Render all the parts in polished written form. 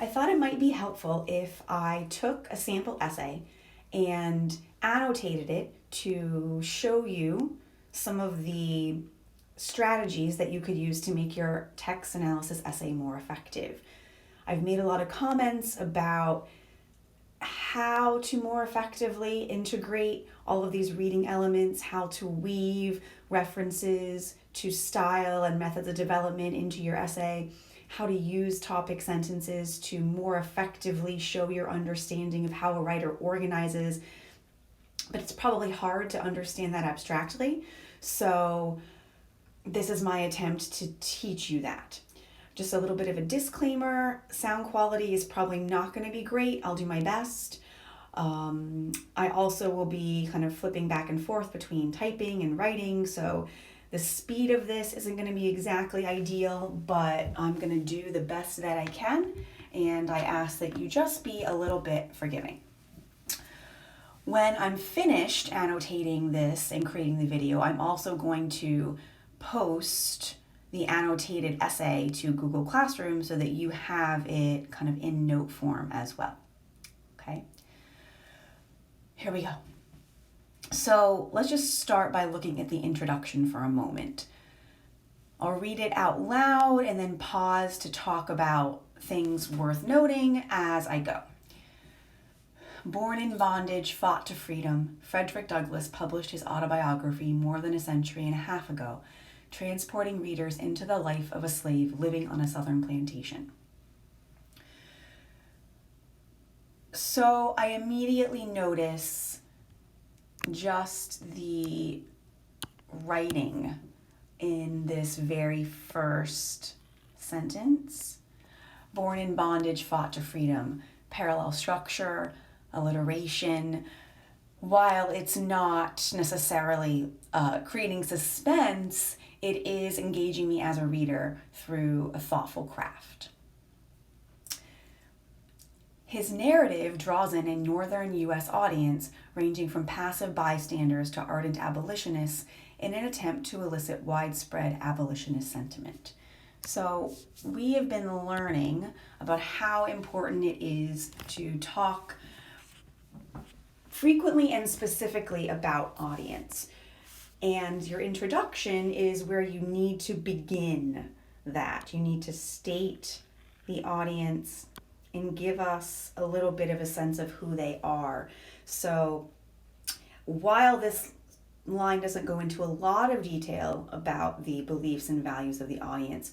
I thought it might be helpful if I took a sample essay and annotated it to show you some of the strategies that you could use to make your text analysis essay more effective. I've made a lot of comments about how to more effectively integrate all of these reading elements, how to weave references to style and methods of development into your essay, how to use topic sentences to more effectively show your understanding of how a writer organizes. But it's probably hard to understand that abstractly. So this is my attempt to teach you that. Just a little bit of a disclaimer, sound quality is probably not going to be great. I'll do my best. I also will be kind of flipping back and forth between typing and writing, so the speed of this isn't going to be exactly ideal, but I'm going to do the best that I can, and I ask that you just be a little bit forgiving. When I'm finished annotating this and creating the video, I'm also going to post the annotated essay to Google Classroom so that you have it kind of in note form as well. Okay, here we go. So let's just start by looking at the introduction for a moment. I'll read it out loud and then pause to talk about things worth noting as I go. Born in bondage, fought to freedom, Frederick Douglass published his autobiography more than a century and a half ago, transporting readers into the life of a slave living on a southern plantation. So I immediately notice just the writing in this very first sentence. Born in bondage, fought to freedom. Parallel structure, alliteration. While it's not necessarily creating suspense, it is engaging me as a reader through a thoughtful craft. His narrative draws in a northern U.S. audience ranging from passive bystanders to ardent abolitionists in an attempt to elicit widespread abolitionist sentiment. So we have been learning about how important it is to talk frequently and specifically about audience. And your introduction is where you need to begin that. You need to state the audience and give us a little bit of a sense of who they are. So while this line doesn't go into a lot of detail about the beliefs and values of the audience,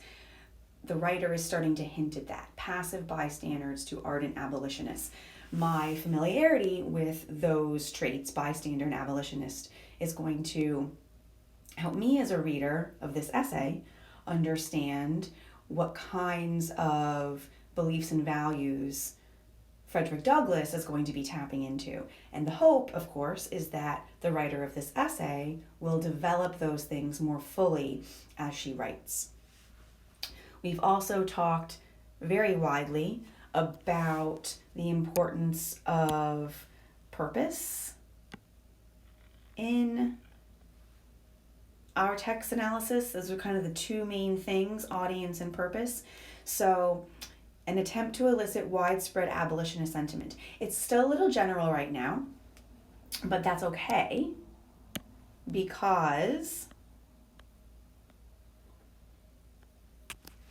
the writer is starting to hint at that. Passive bystanders to ardent abolitionists. My familiarity with those traits, bystander and abolitionist, is going to help me as a reader of this essay understand what kinds of beliefs and values Frederick Douglass is going to be tapping into. And the hope, of course, is that the writer of this essay will develop those things more fully as she writes. We've also talked very widely about the importance of purpose in our text analysis. Those are kind of the two main things, audience and purpose. So an attempt to elicit widespread abolitionist sentiment. It's still a little general right now, but that's okay because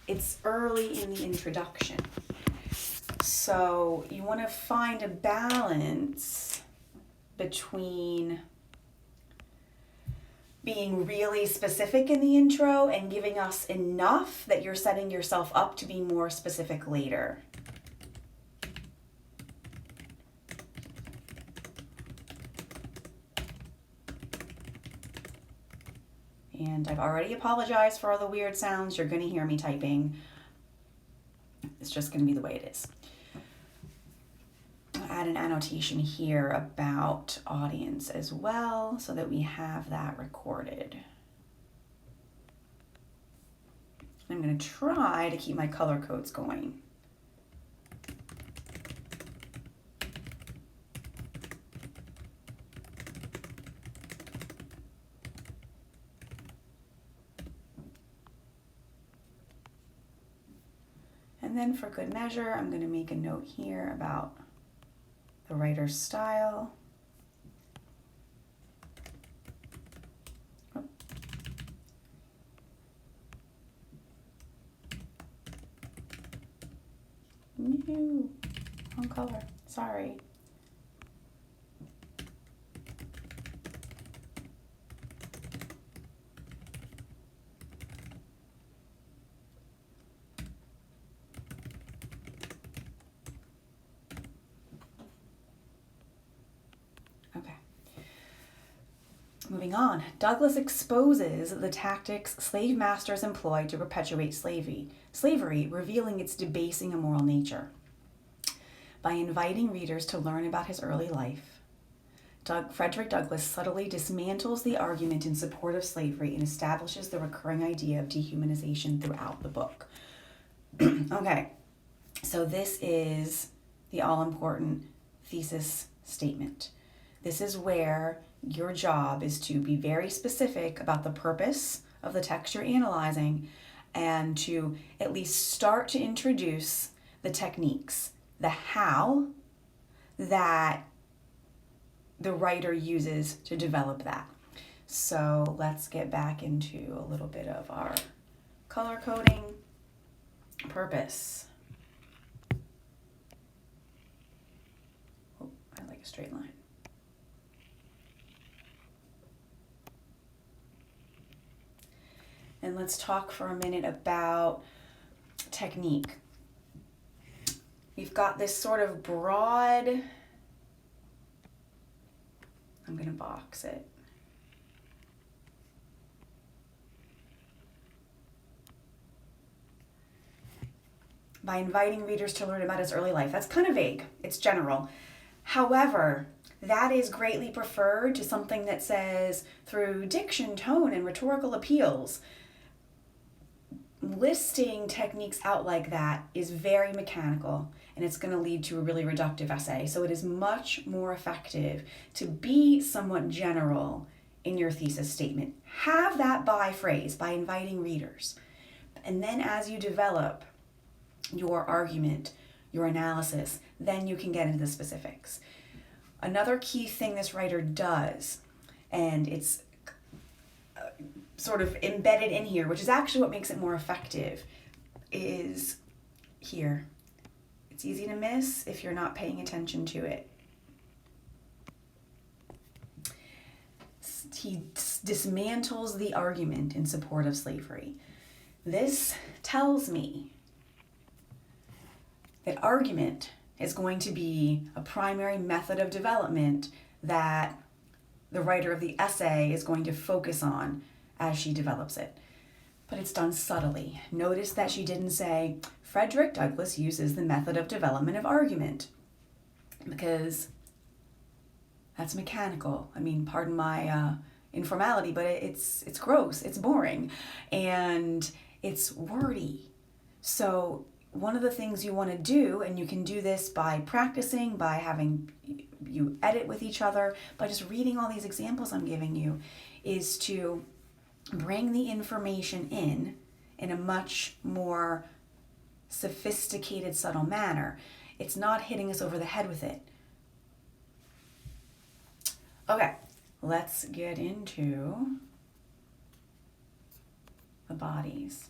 it's early in the introduction. So you want to find a balance between being really specific in the intro and giving us enough that you're setting yourself up to be more specific later. And I've already apologized for all the weird sounds. You're going to hear me typing. It's just going to be the way it is. I'll add an annotation here about audience as well so that we have that recorded. I'm going to try to keep my color codes going. And then for good measure, I'm going to make a note here about the writer's style. Oh. No, wrong color, sorry. Moving on, Douglas exposes the tactics slave masters employed to perpetuate slavery, revealing its debasing immoral nature. By inviting readers to learn about his early life, Frederick Douglass subtly dismantles the argument in support of slavery and establishes the recurring idea of dehumanization throughout the book. Okay, so this is the all-important thesis statement. This is where your job is to be very specific about the purpose of the text you're analyzing and to at least start to introduce the techniques, the how that the writer uses to develop that. So let's get back into a little bit of our color coding. Purpose. Oh, I like a straight line. And let's talk for a minute about technique. We've got this sort of broad, I'm going to box it. By inviting readers to learn about his early life. That's kind of vague. It's general. However, that is greatly preferred to something that says through diction, tone, and rhetorical appeals. Listing techniques out like that is very mechanical and it's going to lead to a really reductive essay. So it is much more effective to be somewhat general in your thesis statement. Have that by phrase, by inviting readers. And then as you develop your argument, your analysis, then you can get into the specifics. Another key thing this writer does, and it's sort of embedded in here, which is actually what makes it more effective, is here. It's easy to miss if you're not paying attention to it. He dismantles the argument in support of slavery. This tells me that argument is going to be a primary method of development that the writer of the essay is going to focus on as she develops it. But it's done subtly. Notice that she didn't say, Frederick Douglass uses the method of development of argument, because that's mechanical. I mean, pardon my informality, but it's gross, it's boring, and it's wordy. So one of the things you want to do, and you can do this by practicing, by having you edit with each other, by just reading all these examples I'm giving you, is to bring the information in a much more sophisticated, subtle manner. It's not hitting us over the head with it. Okay, let's get into the bodies.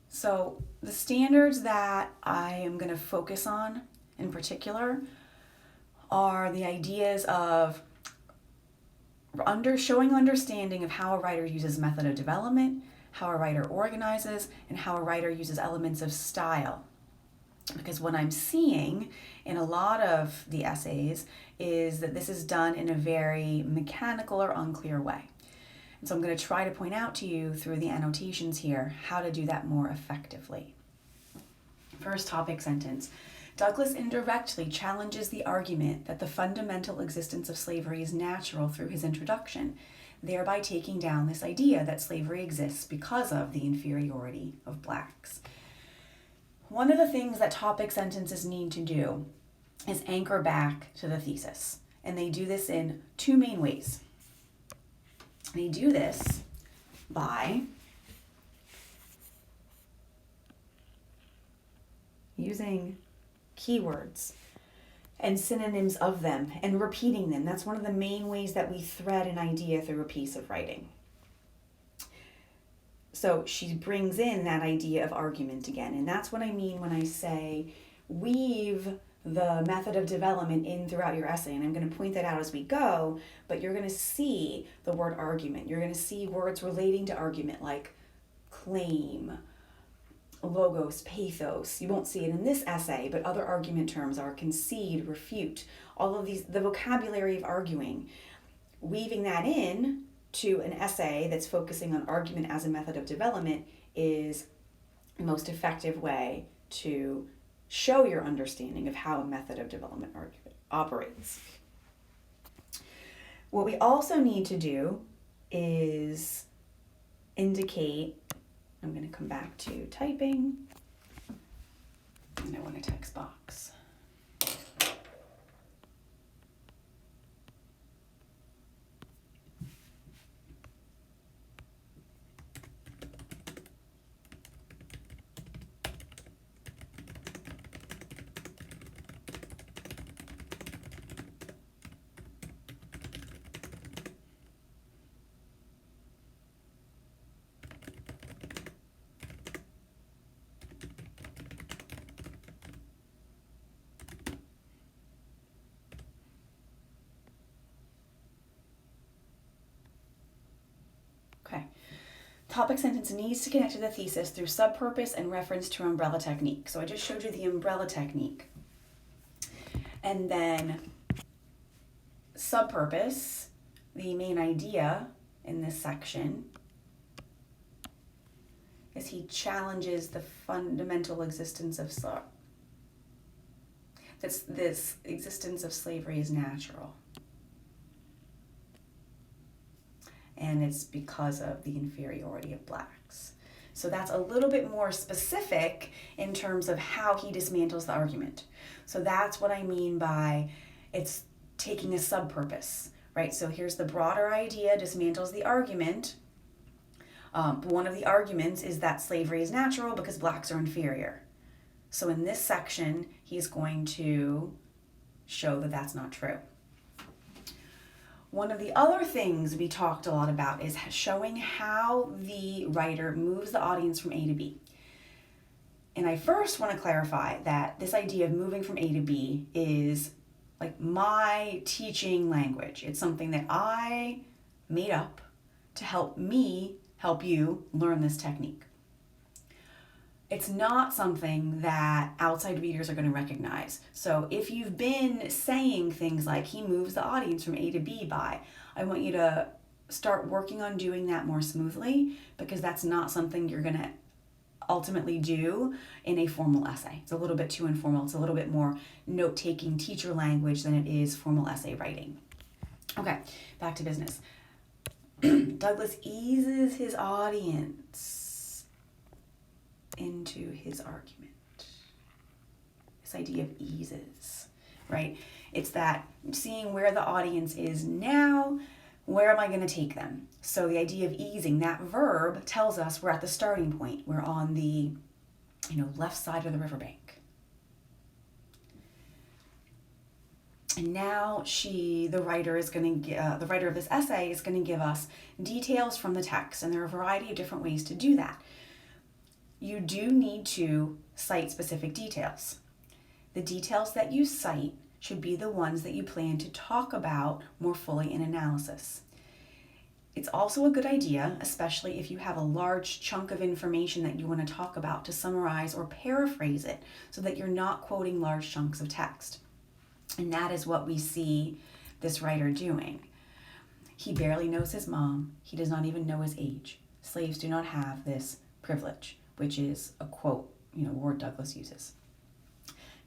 So the standards that I am going to focus on in particular are the ideas of showing understanding of how a writer uses method of development, how a writer organizes, and how a writer uses elements of style. Because what I'm seeing in a lot of the essays is that this is done in a very mechanical or unclear way. And so I'm going to try to point out to you through the annotations here how to do that more effectively. First topic sentence. Douglass indirectly challenges the argument that the fundamental existence of slavery is natural through his introduction, thereby taking down this idea that slavery exists because of the inferiority of blacks. One of the things that topic sentences need to do is anchor back to the thesis, and they do this in two main ways. They do this by using keywords and synonyms of them and repeating them. That's one of the main ways that we thread an idea through a piece of writing. So she brings in that idea of argument again. And that's what I mean when I say weave the method of development in throughout your essay. And I'm going to point that out as we go, but you're going to see the word argument. You're going to see words relating to argument like claim, logos, pathos. You won't see it in this essay, but other argument terms are concede, refute, all of these, the vocabulary of arguing. Weaving that in to an essay that's focusing on argument as a method of development is the most effective way to show your understanding of how a method of development operates. What we also need to do is indicate, I'm going to come back to typing, and I want a text box. Okay. Topic sentence needs to connect to the thesis through subpurpose and reference to umbrella technique. So I just showed you the umbrella technique. And then subpurpose, the main idea in this section, is he challenges the fundamental existence of this existence of slavery is natural. And it's because of the inferiority of blacks. So that's a little bit more specific in terms of how he dismantles the argument. So that's what I mean by it's taking a subpurpose, right? So here's the broader idea, dismantles the argument. One of the arguments is that slavery is natural because blacks are inferior. So in this section, he's going to show that that's not true. One of the other things we talked a lot about is showing how the writer moves the audience from A to B. And I first want to clarify that this idea of moving from A to B is like my teaching language. It's something that I made up to help me help you learn this technique. It's not something that outside readers are going to recognize. So if you've been saying things like he moves the audience from A to B by, I want you to start working on doing that more smoothly, because that's not something you're going to ultimately do in a formal essay. It's a little bit too informal. It's a little bit more note-taking teacher language than it is formal essay writing. Okay, back to business. Douglas eases his audience into his argument. This idea of eases, right? It's that seeing where the audience is now, where am I going to take them? So the idea of easing, that verb tells us we're at the starting point. We're on the, left side of the riverbank. And now the writer of this essay is going to give us details from the text, and there are a variety of different ways to do that. You do need to cite specific details. The details that you cite should be the ones that you plan to talk about more fully in analysis. It's also a good idea, especially if you have a large chunk of information that you want to talk about, to summarize or paraphrase it so that you're not quoting large chunks of text. And that is what we see this writer doing. He barely knows his mom. He does not even know his age. Slaves do not have this privilege, which is a quote, word Douglas uses.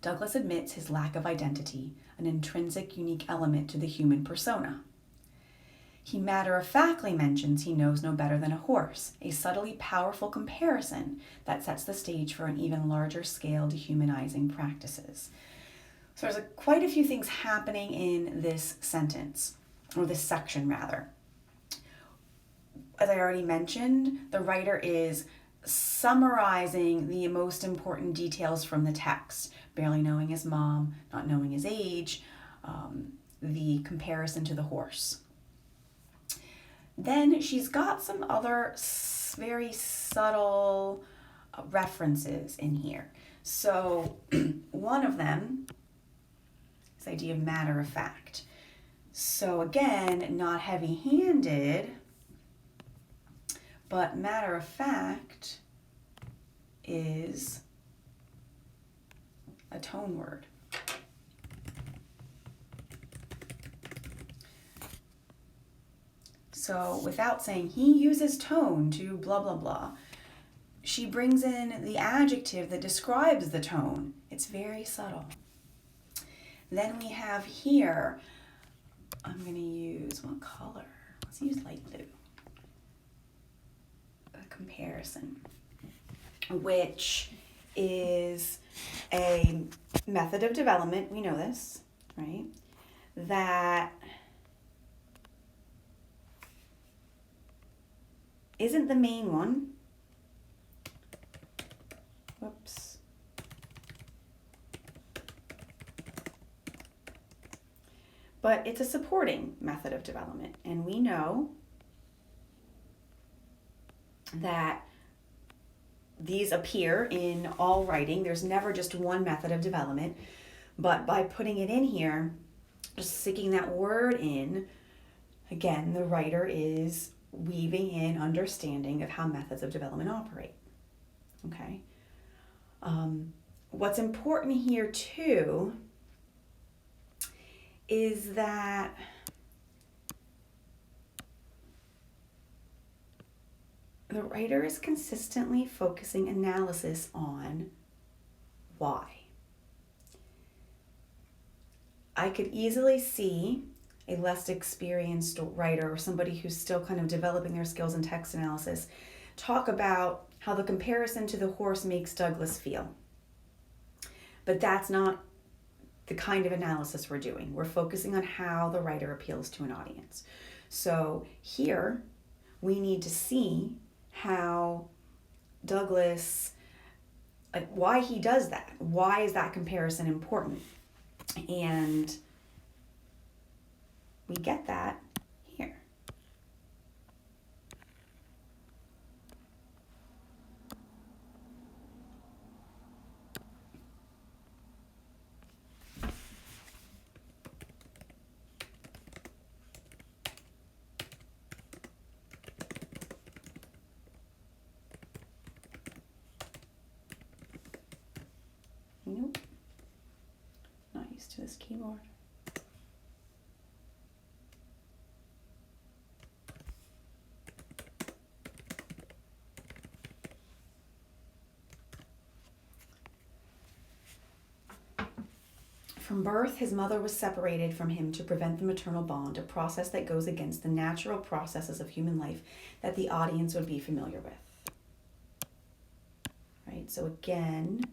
Douglas admits his lack of identity, an intrinsic unique element to the human persona. He matter-of-factly mentions he knows no better than a horse, a subtly powerful comparison that sets the stage for an even larger scale dehumanizing practices. So there's quite a few things happening in this sentence, or this section rather. As I already mentioned, the writer is summarizing the most important details from the text, barely knowing his mom, not knowing his age, the comparison to the horse. Then she's got some other very subtle references in here. So one of them is the idea of matter of fact. So again, not heavy-handed, but matter of fact is a tone word. So without saying he uses tone to blah, blah, blah, she brings in the adjective that describes the tone. It's very subtle. Then we have here, I'm going to use, what color? Let's use light blue. A comparison, which is a method of development. We know this, right? That isn't the main one. Whoops. But it's a supporting method of development. And we know that these appear in all writing. There's never just one method of development. But by putting it in here, just sticking that word in, again, the writer is weaving in understanding of how methods of development operate. Okay. What's important here too is that the writer is consistently focusing analysis on why. I could easily see a less experienced writer or somebody who's still kind of developing their skills in text analysis talk about how the comparison to the horse makes Douglas feel. But that's not the kind of analysis we're doing. We're focusing on how the writer appeals to an audience. So here we need to see how Douglas, like why he does that. Why is that comparison important? And we get that here. Nope. Not used to this keyboard. From birth, his mother was separated from him to prevent the maternal bond, a process that goes against the natural processes of human life that the audience would be familiar with. Right, so again,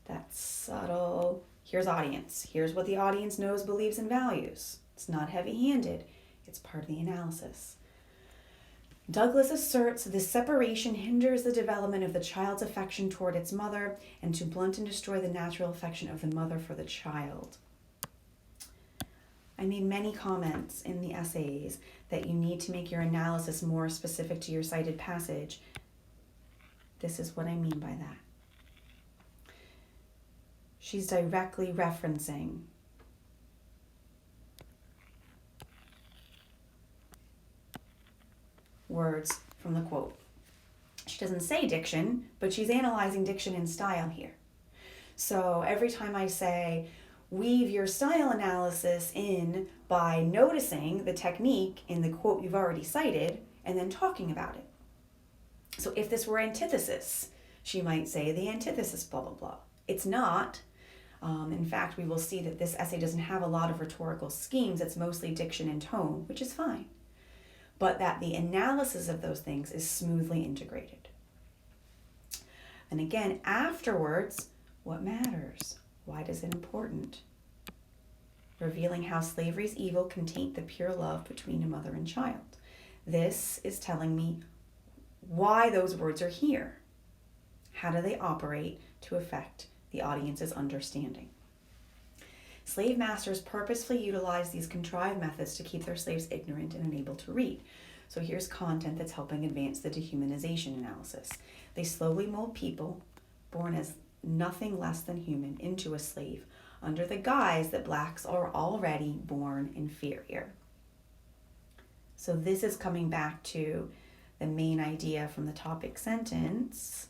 that's subtle. Here's audience. Here's what the audience knows, believes, and values. It's not heavy-handed. It's part of the analysis. Douglas asserts this separation hinders the development of the child's affection toward its mother and to blunt and destroy the natural affection of the mother for the child. I made many comments in the essays that you need to make your analysis more specific to your cited passage. This is what I mean by that. She's directly referencing words from the quote. She doesn't say diction, but she's analyzing diction and style here. So every time I say, weave your style analysis in by noticing the technique in the quote you've already cited and then talking about it. So if this were antithesis, she might say the antithesis, blah, blah, blah. It's not. In fact, we will see that this essay doesn't have a lot of rhetorical schemes. It's mostly diction and tone, which is fine. But that the analysis of those things is smoothly integrated. And again, afterwards, what matters? Why is it important? Revealing how slavery's evil can taint the pure love between a mother and child. This is telling me why those words are here. How do they operate to affect the audience's understanding? Slave masters purposefully utilize these contrived methods to keep their slaves ignorant and unable to read. So here's content that's helping advance the dehumanization analysis. They slowly mold people, born as nothing less than human, into a slave, under the guise that blacks are already born inferior. So this is coming back to the main idea from the topic sentence,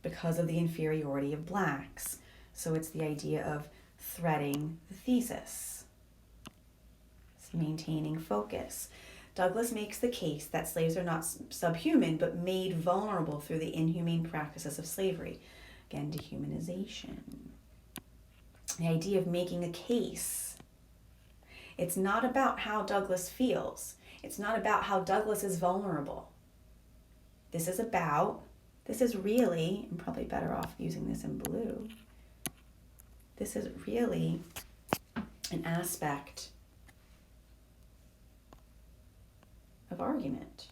because of the inferiority of blacks. So it's the idea of threading the thesis. It's maintaining focus. Douglas makes the case that slaves are not subhuman, but made vulnerable through the inhumane practices of slavery. Again, dehumanization. The idea of making a case. It's not about how Douglas feels. It's not about how Douglas is vulnerable. This is really, I'm probably better off using this in blue. This is really an aspect of argument.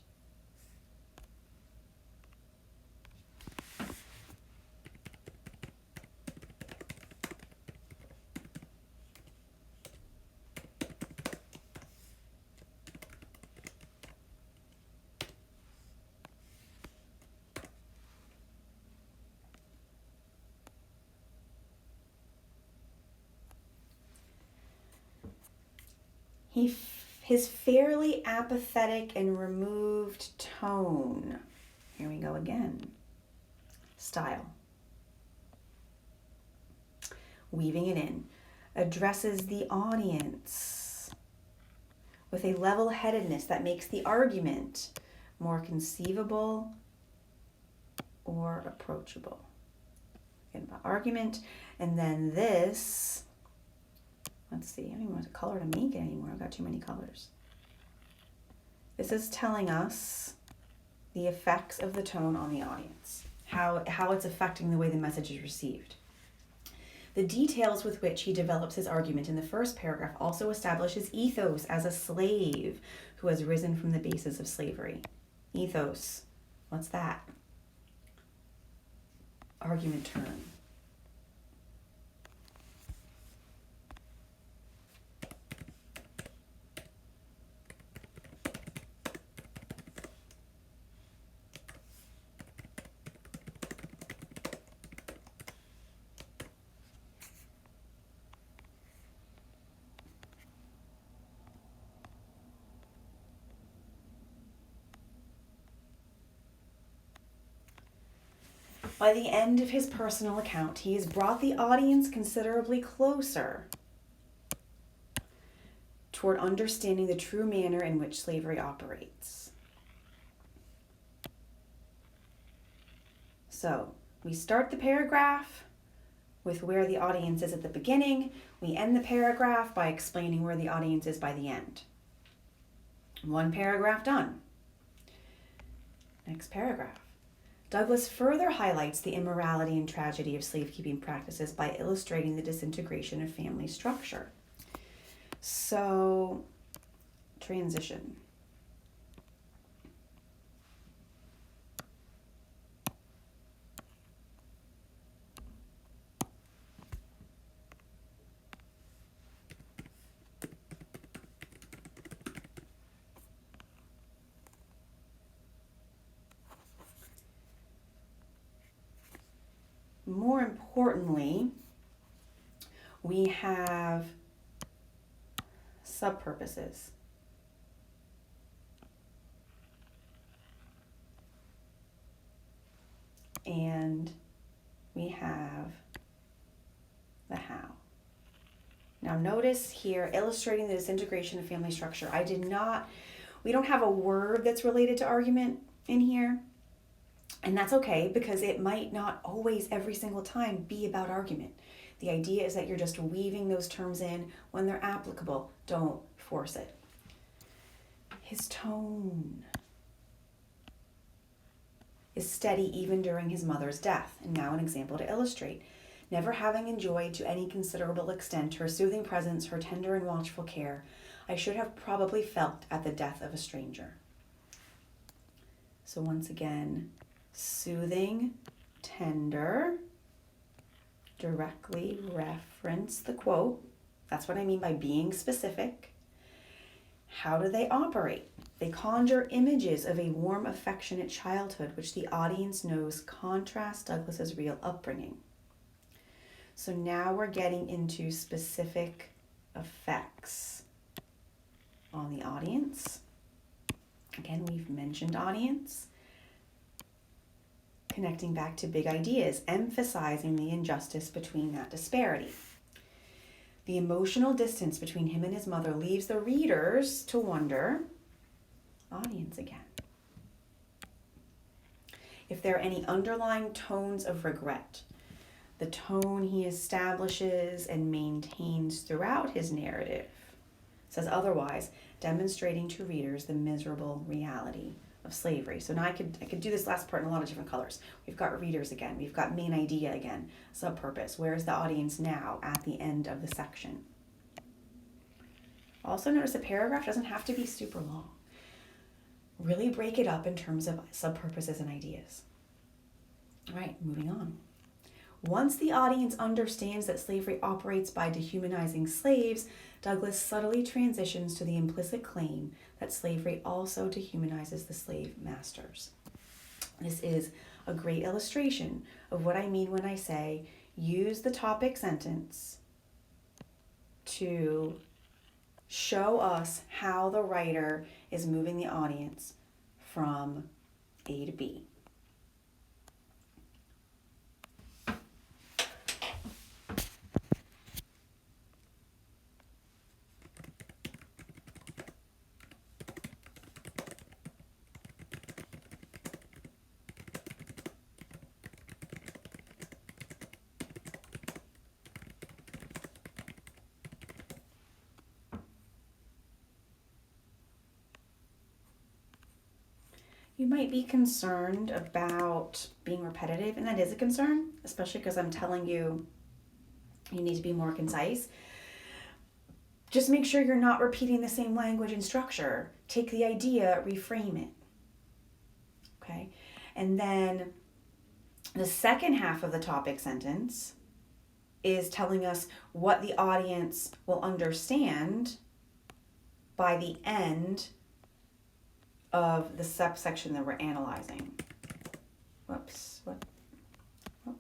His fairly apathetic and removed tone. Here we go again. Style. Weaving it in. Addresses the audience with a level-headedness that makes the argument more conceivable or approachable. Again, about argument. And then this... Let's see, I don't even know what color to make it anymore. I've got too many colors. This is telling us the effects of the tone on the audience, how it's affecting the way the message is received. The details with which he develops his argument in the first paragraph also establish his ethos as a slave who has risen from the basis of slavery. Ethos, what's that? Argument term. By the end of his personal account, he has brought the audience considerably closer toward understanding the true manner in which slavery operates. So, we start the paragraph with where the audience is at the beginning. We end the paragraph by explaining where the audience is by the end. One paragraph done. Next paragraph. Douglas further highlights the immorality and tragedy of slavekeeping practices by illustrating the disintegration of family structure. So, transition. More importantly, we have subpurposes. And we have the how. Now notice here, illustrating the disintegration of family structure. We don't have a word that's related to argument in here. And that's okay, because it might not always every single time be about argument. The idea is that you're just weaving those terms in when they're applicable. Don't force it. His tone is steady even during his mother's death. And now an example to illustrate. Never having enjoyed to any considerable extent her soothing presence, her tender and watchful care, I should have probably felt at the death of a stranger. So once again, soothing, tender directly reference the quote. That's what I mean by being specific. How do they operate? They conjure images of a warm, affectionate childhood, which the audience knows contrasts Douglas's real upbringing. So now we're getting into specific effects on the audience. Again, we've mentioned audience. Connecting back to big ideas, emphasizing the injustice between that disparity. The emotional distance between him and his mother leaves the readers to wonder, audience again, if there are any underlying tones of regret. The tone he establishes and maintains throughout his narrative says otherwise, demonstrating to readers the miserable reality of slavery. So now I could do this last part in a lot of different colors. We've got readers again. We've got main idea again. Subpurpose. Where is the audience now at the end of the section? Also notice a paragraph doesn't have to be super long. Really break it up in terms of subpurposes and ideas. All right, moving on. Once the audience understands that slavery operates by dehumanizing slaves, Douglas subtly transitions to the implicit claim that slavery also dehumanizes the slave masters. This is a great illustration of what I mean when I say use the topic sentence to show us how the writer is moving the audience from A to B. You might be concerned about being repetitive, and that is a concern, especially because I'm telling you you need to be more concise. Just make sure you're not repeating the same language and structure. Take the idea, reframe it. Okay? And then the second half of the topic sentence is telling us what the audience will understand by the end of the subsection that we're analyzing. Whoops. What? Oh.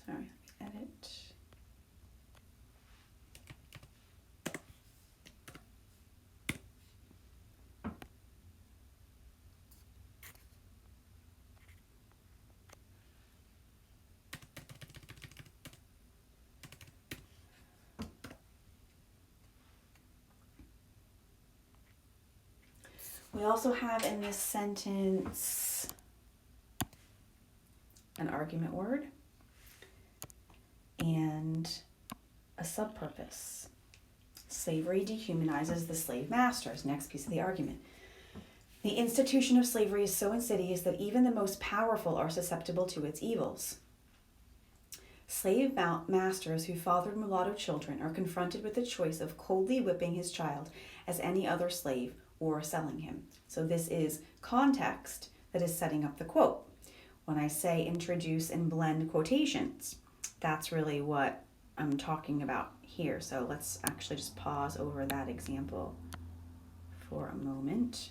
Sorry, let me edit. We also have in this sentence an argument word and a subpurpose. Slavery dehumanizes the slave masters. Next piece of the argument. The institution of slavery is so insidious that even the most powerful are susceptible to its evils. Slave masters who fathered mulatto children are confronted with the choice of coldly whipping his child as any other slave or selling him. So this is context that is setting up the quote. When I say introduce and blend quotations, that's really what I'm talking about here. So let's actually just pause over that example for a moment.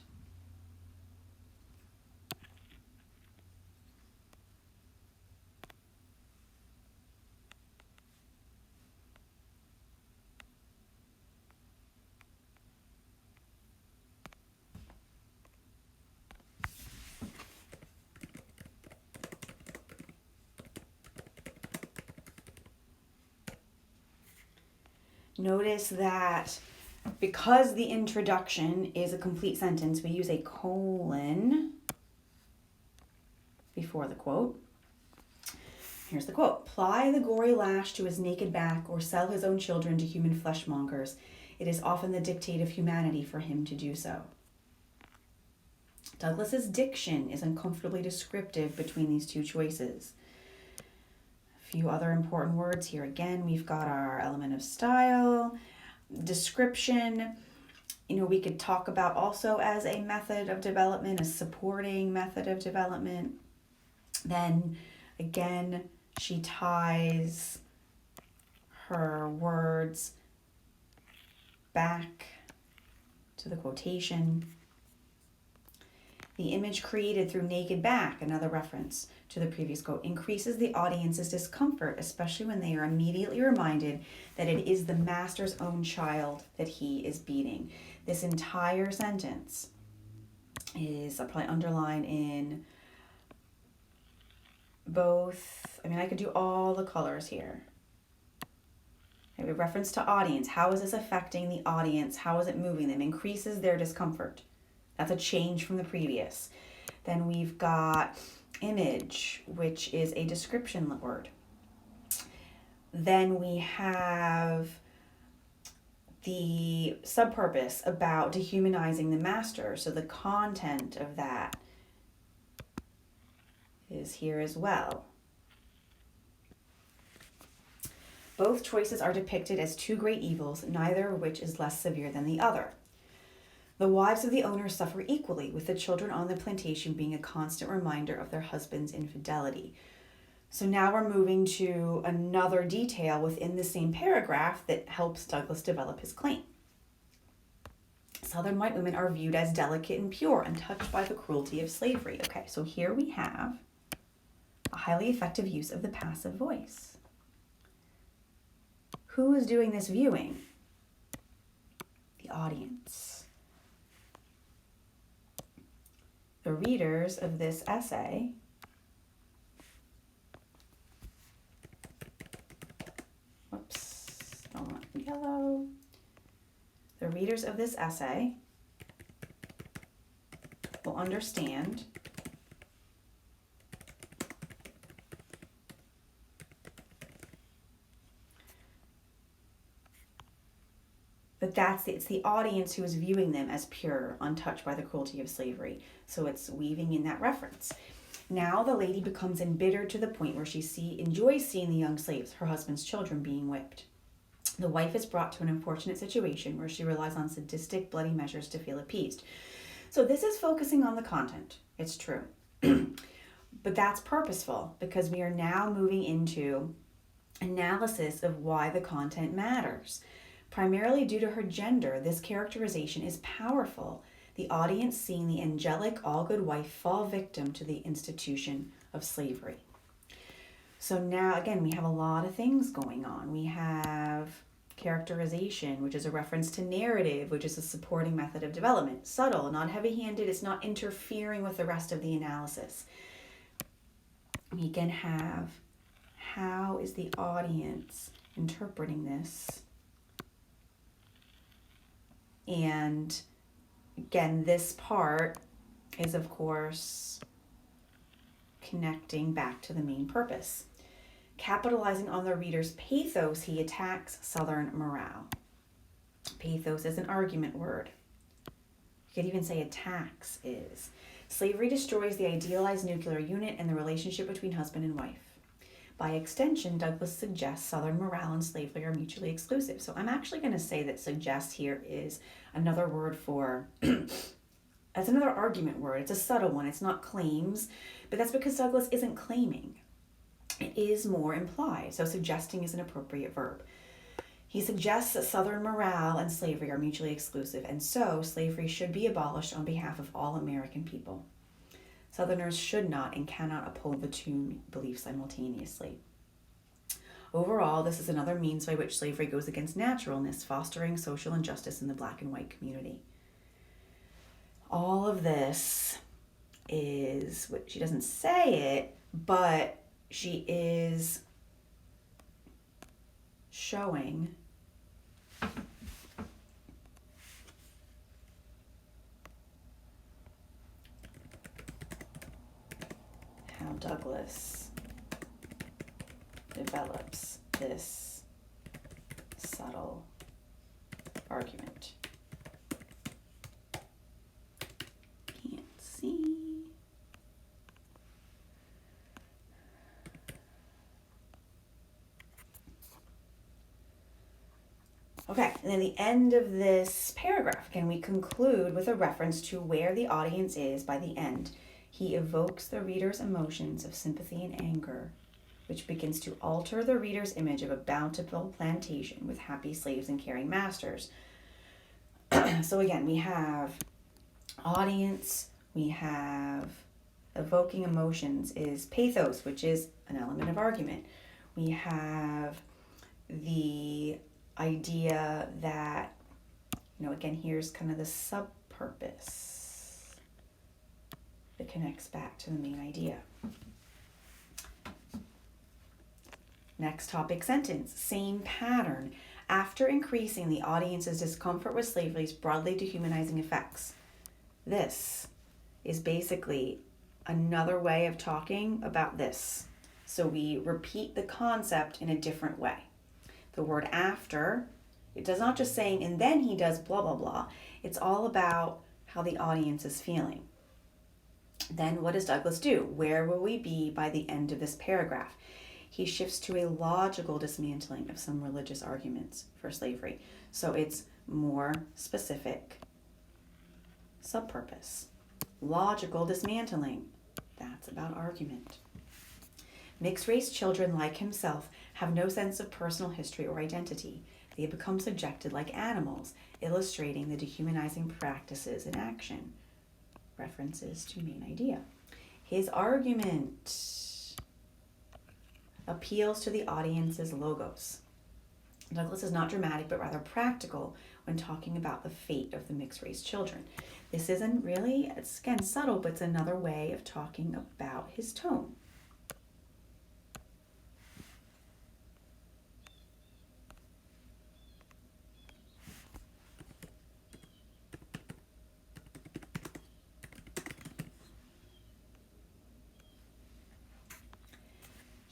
Notice that because the introduction is a complete sentence, we use a colon before the quote. Here's the quote. Ply the gory lash to his naked back or sell his own children to human fleshmongers. It is often the dictate of humanity for him to do so. Douglas's diction is uncomfortably descriptive between these two choices. A few other important words here. Again, we've got our element of style, description. We could talk about also as a method of development, a supporting method of development. Then again, she ties her words back to the quotation. The image created through naked back, another reference to the previous quote, increases the audience's discomfort, especially when they are immediately reminded that it is the master's own child that he is beating. This entire sentence is, I'll probably underline in both, I could do all the colors here. A reference to audience. How is this affecting the audience? How is it moving them? Increases their discomfort. That's a change from the previous. Then we've got image, which is a description word. Then we have the subpurpose about dehumanizing the master. So the content of that is here as well. Both choices are depicted as two great evils, neither of which is less severe than the other. The wives of the owners suffer equally, with the children on the plantation being a constant reminder of their husband's infidelity. So now we're moving to another detail within the same paragraph that helps Douglas develop his claim. Southern white women are viewed as delicate and pure, untouched by the cruelty of slavery. Okay, so here we have a highly effective use of the passive voice. Who is doing this viewing? The audience. The readers of this essay don't want yellow. The readers of this essay will understand that it's the audience who is viewing them as pure, untouched by the cruelty of slavery. So it's weaving in that reference. Now the lady becomes embittered to the point where she enjoys seeing the young slaves, her husband's children, being whipped. The wife is brought to an unfortunate situation where she relies on sadistic, bloody measures to feel appeased. So this is focusing on the content. It's true. But that's purposeful because we are now moving into analysis of why the content matters. Primarily due to her gender, this characterization is powerful. The audience seeing the angelic, all-good wife fall victim to the institution of slavery. So now, again, we have a lot of things going on. We have characterization, which is a reference to narrative, which is a supporting method of development. Subtle, not heavy-handed, it's not interfering with the rest of the analysis. We again have, how is the audience interpreting this? And again, this part is, of course, connecting back to the main purpose. Capitalizing on the reader's pathos, he attacks Southern morale. Pathos is an argument word. You could even say attacks is. Slavery destroys the idealized nuclear unit and the relationship between husband and wife. By extension, Douglas suggests Southern morale and slavery are mutually exclusive. So I'm actually going to say that suggest here is another word for, that's another argument word. It's a subtle one. It's not claims, but that's because Douglas isn't claiming. It is more implied. So suggesting is an appropriate verb. He suggests that Southern morale and slavery are mutually exclusive, and so slavery should be abolished on behalf of all American people. Southerners should not and cannot uphold the two beliefs simultaneously. Overall, this is another means by which slavery goes against naturalness, fostering social injustice in the black and white community. All of this is, she doesn't say it, but she is showing how Douglas develops this subtle argument. Can't see. Okay, and then the end of this paragraph, again, we conclude with a reference to where the audience is by the end. He evokes the reader's emotions of sympathy and anger, which begins to alter the reader's image of a bountiful plantation with happy slaves and caring masters. So again, we have audience, we have evoking emotions is pathos, which is an element of argument. We have the idea that, again, here's kind of the sub-purpose that connects back to the main idea. Next topic sentence, same pattern. After increasing the audience's discomfort with slavery's broadly dehumanizing effects. This is basically another way of talking about this. So we repeat the concept in a different way. The word after, it does not just saying, and then he does blah, blah, blah. It's all about how the audience is feeling. Then what does Douglas do? Where will we be by the end of this paragraph? He shifts to a logical dismantling of some religious arguments for slavery. So it's more specific. Subpurpose. Logical dismantling. That's about argument. Mixed-race children like himself have no sense of personal history or identity. They become subjected like animals, illustrating the dehumanizing practices in action. References to main idea. His argument appeals to the audience's logos. Douglas is not dramatic, but rather practical when talking about the fate of the mixed-race children. This isn't really, it's again subtle, but it's another way of talking about his tone.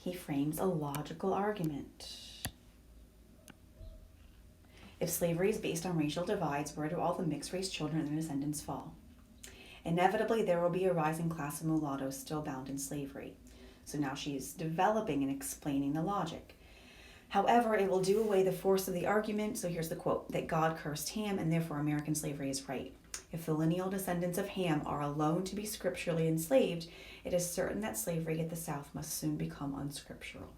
He frames a logical argument. If slavery is based on racial divides, where do all the mixed-race children and their descendants fall? Inevitably, there will be a rising class of mulattoes still bound in slavery. So now she's developing and explaining the logic. However, it will do away the force of the argument, so here's the quote, that God cursed Ham and therefore American slavery is right. If the lineal descendants of Ham are alone to be scripturally enslaved, it is certain that slavery at the South must soon become unscriptural.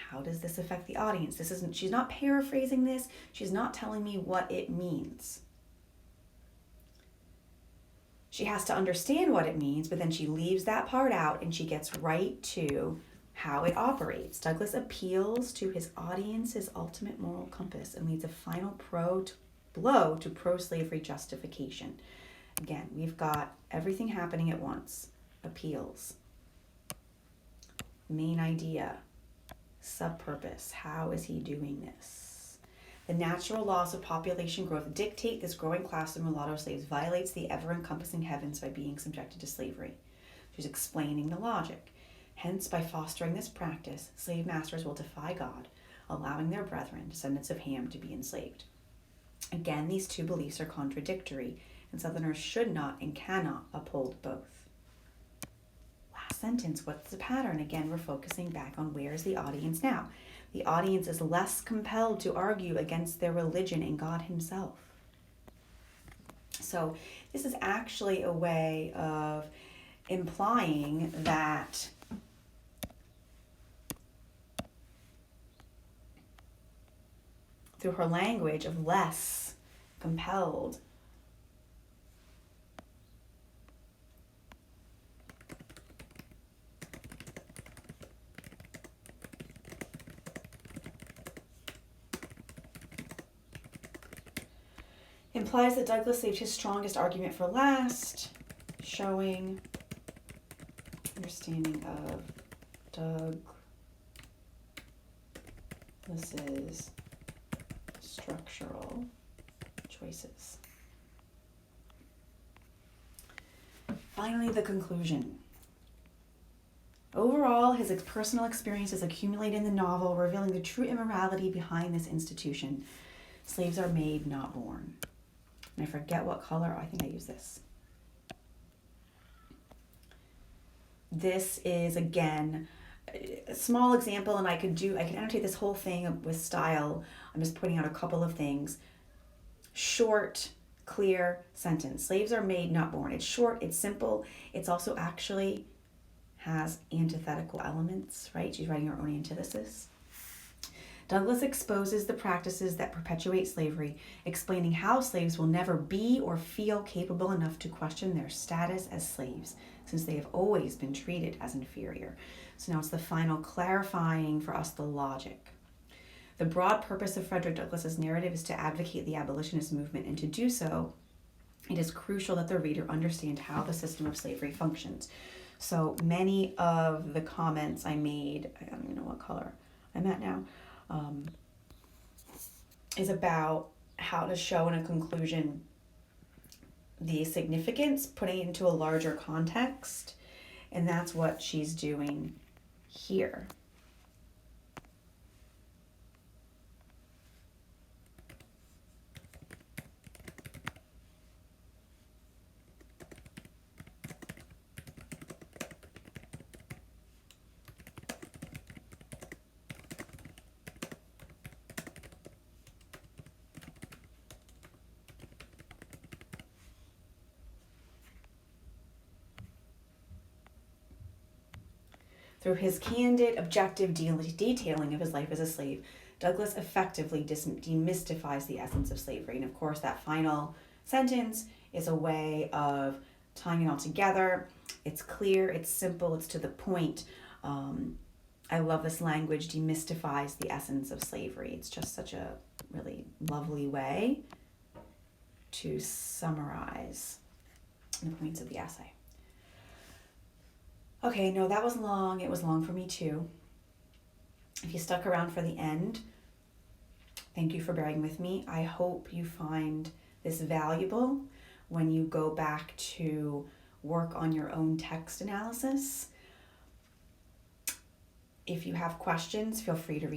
How does this affect the audience? She's not paraphrasing this. She's not telling me what it means. She has to understand what it means, but then she leaves that part out and she gets right to how it operates. Douglas appeals to his audience's ultimate moral compass and leads a final blow to pro-slavery justification. Again, we've got everything happening at once. Appeals. Main idea. Subpurpose. How is he doing this? The natural laws of population growth dictate this growing class of mulatto slaves violates the ever-encompassing heavens by being subjected to slavery. She's explaining the logic. Hence, by fostering this practice, slave masters will defy God, allowing their brethren, descendants of Ham, to be enslaved. Again, these two beliefs are contradictory, and Southerners should not and cannot uphold both. Last sentence, what's the pattern? Again, we're focusing back on where is the audience now. The audience is less compelled to argue against their religion and God himself. So this is actually a way of implying that through her language of less compelled, implies that Douglas saved his strongest argument for last, showing understanding of Douglas's structural choices. Finally, the conclusion. Overall, his personal experiences accumulate in the novel, revealing the true immorality behind this institution. Slaves are made, not born. And I forget what color. I think I use this. This is, again, a small example, and I can annotate this whole thing with style. I'm just pointing out a couple of things. Short, clear sentence. Slaves are made, not born. It's short, it's simple. It's also actually has antithetical elements, right? She's writing her own antithesis. Douglas exposes the practices that perpetuate slavery, explaining how slaves will never be or feel capable enough to question their status as slaves, since they have always been treated as inferior. So now it's the final clarifying for us the logic. The broad purpose of Frederick Douglass's narrative is to advocate the abolitionist movement, and to do so, it is crucial that the reader understand how the system of slavery functions. So many of the comments I made, I don't even know what color I'm at now, is about how to show in a conclusion the significance, putting it into a larger context, and that's what she's doing here. Through his candid, objective detailing of his life as a slave, Douglass effectively demystifies the essence of slavery. And of course, that final sentence is a way of tying it all together. It's clear, it's simple, it's to the point. I love this language, demystifies the essence of slavery. It's just such a really lovely way to summarize the points of the essay. Okay, no, that was long. It was long for me too. If you stuck around for the end, thank you for bearing with me. I hope you find this valuable when you go back to work on your own text analysis. If you have questions, feel free to reach